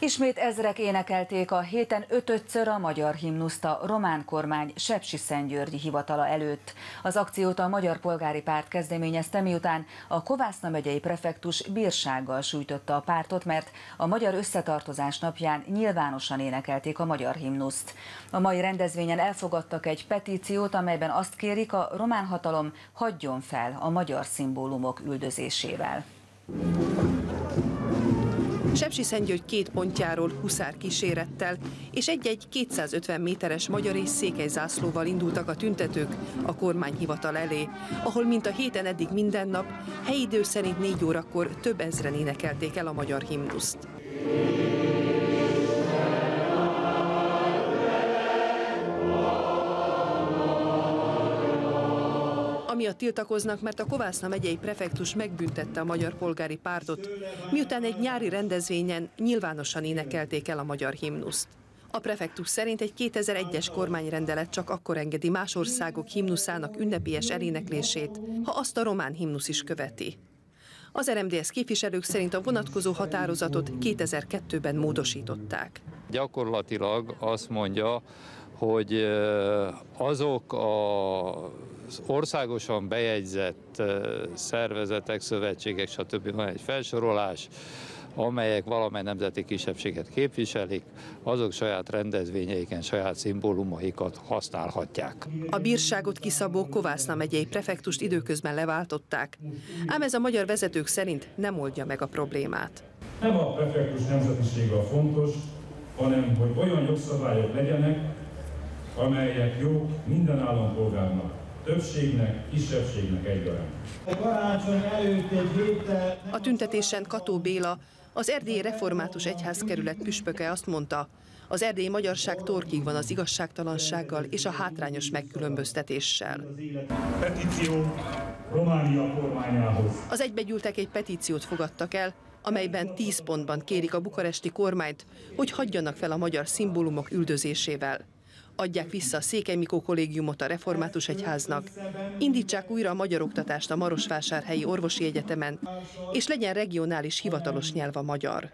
Ismét ezrek énekelték a héten ötödször a magyar himnuszt a román kormány sepsiszentgyörgyi hivatala előtt. Az akciót a Magyar Polgári Párt kezdeményezte, miután a Kovászna megyei prefektus bírsággal sújtotta a pártot, mert a Magyar Összetartozás napján nyilvánosan énekelték a magyar himnuszt. A mai rendezvényen elfogadtak egy petíciót, amelyben azt kérik, a román hatalom hagyjon fel a magyar szimbólumok üldözésével. Sepsiszentgyörgy két pontjáról huszár kísérettel és egy-egy 250 méteres magyar és székely zászlóval indultak a tüntetők a kormányhivatal elé, ahol mint a héten eddig minden nap, helyi idő szerint 4 órakor több ezren énekelték el a magyar himnuszt. Amiatt tiltakoznak, mert a Kovászna megyei prefektus megbüntette a Magyar Polgári Pártot, miután egy nyári rendezvényen nyilvánosan énekelték el a magyar himnuszt. A prefektus szerint egy 2001-es kormányrendelet csak akkor engedi más országok himnuszának ünnepélyes eléneklését, ha azt a román himnusz is követi. Az RMDSZ képviselők szerint a vonatkozó határozatot 2002-ben módosították. Gyakorlatilag azt mondja, hogy azok az országosan bejegyzett szervezetek, szövetségek, stb. Van egy felsorolás, amelyek valamely nemzeti kisebbséget képviselik, azok saját rendezvényeiken, saját szimbólumaikat használhatják. A bírságot kiszabó Kovászna megyei prefektust időközben leváltották, ám ez a magyar vezetők szerint nem oldja meg a problémát. Nem a prefektus nemzetisége a fontos, hanem hogy olyan jogszabályok legyenek, amelyek jók minden állampolgárnak, többségnek, kisebbségnek egyaránt. A tüntetésen Kató Béla, az Erdélyi Református Egyházkerület püspöke azt mondta, az erdélyi magyarság torkig van az igazságtalansággal és a hátrányos megkülönböztetéssel. Petíció Románia kormányához. Az egybegyűltek egy petíciót fogadtak el, amelyben 10 pontban kérik a bukaresti kormányt, hogy hagyjanak fel a magyar szimbólumok üldözésével. Adják vissza a Székely Mikó kollégiumot a Református Egyháznak, indítsák újra a magyar oktatást a Marosvásárhelyi Orvosi Egyetemen, és legyen regionális hivatalos nyelv a magyar.